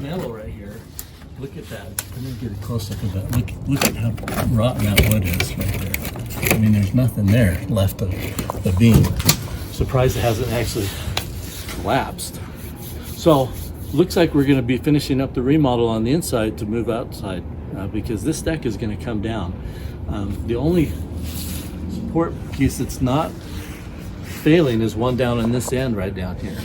metal right here. Look at that. Let me get a close up of that. Look at how rotten that wood is right there. I mean, there's nothing there left of the beam. Surprised it hasn't actually collapsed. So, looks like we're going to be finishing up the remodel on the inside to move outside because this deck is going to come down. The only support piece that's not failing is one down on this end right down here.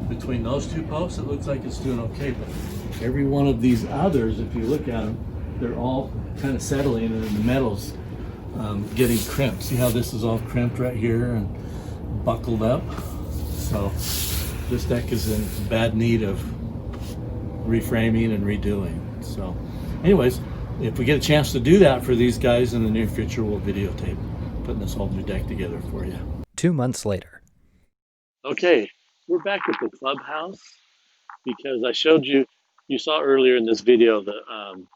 Between those two posts, it looks like it's doing okay, but every one of these others, if you look at them, they're all kind of settling and the metal's getting crimped. See how this is all crimped right here and buckled up? So this deck is in bad need of reframing and redoing. So anyways, if we get a chance to do that for these guys in the near future, we'll videotape putting this whole new deck together for you. 2 months later. Okay, we're back at the clubhouse because I showed you, you saw earlier in this video the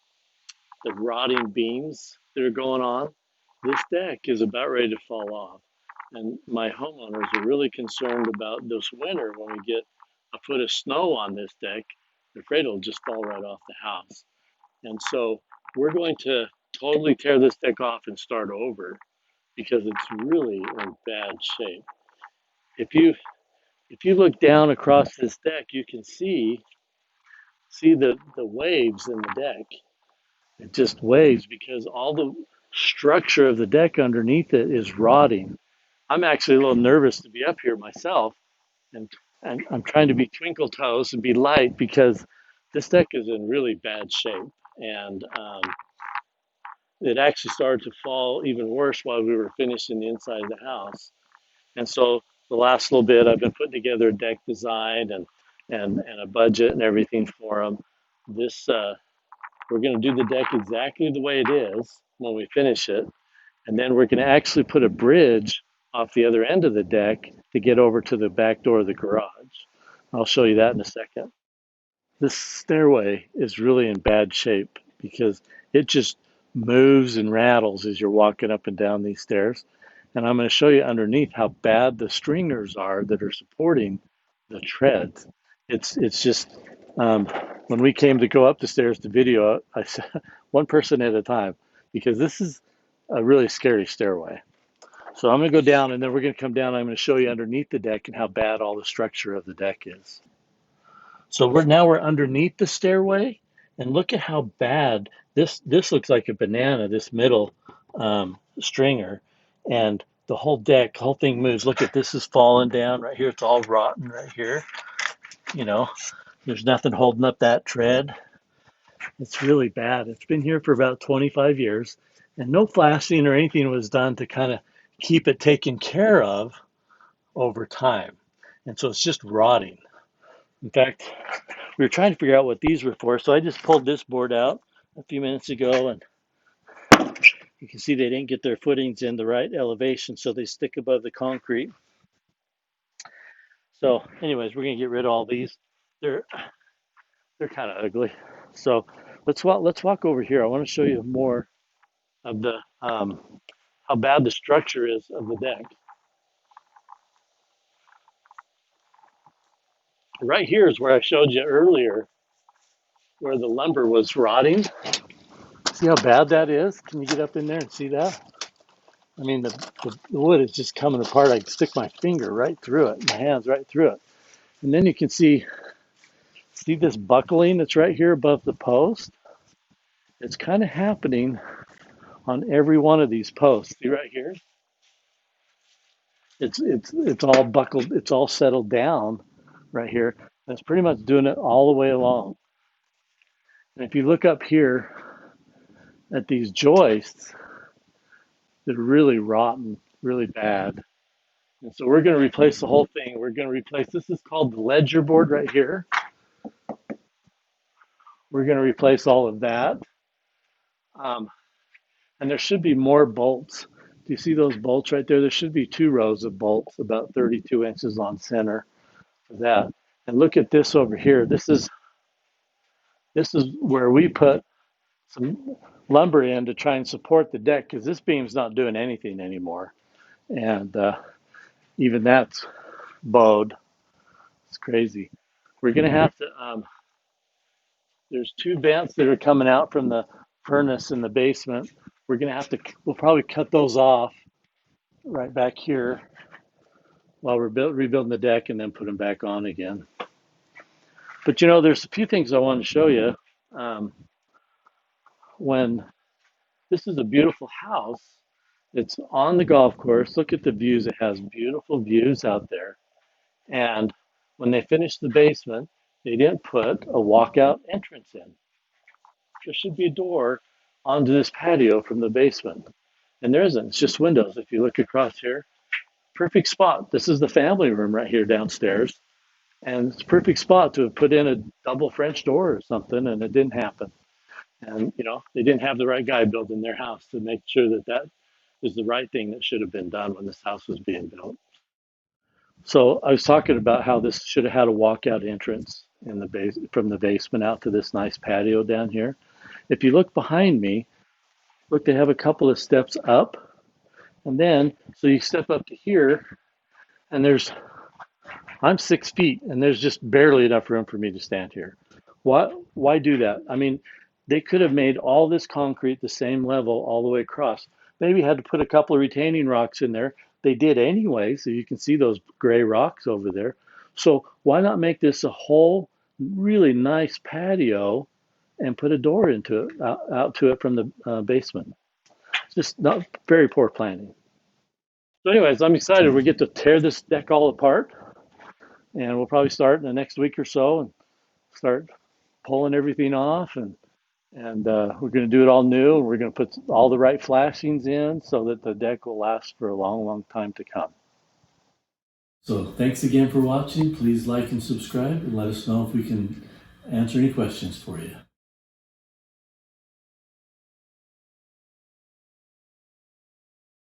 rotting beams that are going on. This deck is about ready to fall off. And my homeowners are really concerned about this winter when we get a foot of snow on this deck. They're afraid it'll just fall right off the house. And so we're going to totally tear this deck off and start over because it's really in bad shape. If you look down across this deck, you can see the waves in the deck. It just waves because all the structure of the deck underneath it is rotting. I'm actually a little nervous to be up here myself, and I'm trying to be twinkle toes and be light because this deck is in really bad shape. And it actually started to fall even worse while we were finishing the inside of the house. And so the last little bit, I've been putting together a deck design and a budget and everything for them. This we're going to do the deck exactly the way it is when we finish it, and then we're going to actually put a bridge off the other end of the deck to get over to the back door of the garage. I'll show you that in a second. This stairway is really in bad shape because it just moves and rattles as you're walking up and down these stairs. And I'm going to show you underneath how bad the stringers are that are supporting the treads. It's just when we came to go up the stairs to video, I said one person at a time because this is a really scary stairway. So I'm going to go down and then we're going to come down. I'm going to show you underneath the deck and how bad all the structure of the deck is. So we're underneath the stairway and look at how bad this looks like a banana, this middle stringer, and the whole deck, the whole thing moves. Look at this is falling down right here. It's all rotten right here. You know, there's nothing holding up that tread. It's really bad. It's been here for about 25 years and no flashing or anything was done to kind of keep it taken care of over time. And so it's just rotting. In fact, we were trying to figure out what these were for, so I just pulled this board out a few minutes ago, and you can see they didn't get their footings in the right elevation, so they stick above the concrete. So anyways, we're going to get rid of all these. They're kind of ugly. So let's walk over here. I want to show you more of the how bad the structure is of the deck. Right here is where I showed you earlier where the lumber was rotting. See how bad that is? Can you get up in there and see that? I mean, the wood is just coming apart. I can stick my finger right through it, my hands right through it. And then you can see this buckling that's right here above the post? It's kind of happening on every one of these posts. See right here? It's all buckled, it's all settled down right here. And it's pretty much doing it all the way along. And if you look up here at these joists, they're really rotten, really bad. And so we're going to replace the whole thing. We're going to replace, this is called the ledger board right here. We're going to replace all of that. And there should be more bolts. Do you see those bolts right there? There should be 2 rows of bolts, about 32 inches on center for that. And look at this over here. This is where we put some lumber in to try and support the deck because this beam's not doing anything anymore. And even that's bowed. It's crazy. We're going to have to There's two vents that are coming out from the furnace in the basement. We'll probably cut those off right back here while we're rebuilding the deck and then put them back on again. But there's a few things I want to show you. Um, when this is a beautiful house, it's on the golf course. Look at the views. It has beautiful views out there. And when they finished the basement, they didn't put a walkout entrance in. There should be a door onto this patio from the basement. And there isn't. It's just windows. If you look across here, perfect spot. This is the family room right here downstairs. And it's a perfect spot to have put in a double French door or something, and it didn't happen. And, they didn't have the right guy building their house to make sure that that was the right thing that should have been done when this house was being built. So I was talking about how this should have had a walkout entrance in the base from the basement out to this nice patio down here. If you look behind me, look, they have a couple of steps up, and then so you step up to here, and I'm 6 feet, and there's just barely enough room for me to stand here. Why do that? I mean, they could have made all this concrete the same level all the way across. Maybe had to put a couple of retaining rocks in there. They did anyway, so you can see those gray rocks over there. So why not make this a whole really nice patio and put a door into it, out to it from the basement? Just not very poor planning. So anyways, I'm excited. We get to tear this deck all apart, and we'll probably start in the next week or so and start pulling everything off, and we're going to do it all new, and we're going to put all the right flashings in so that the deck will last for a long, long time to come. So thanks again for watching. Please like and subscribe, and let us know if we can answer any questions for you.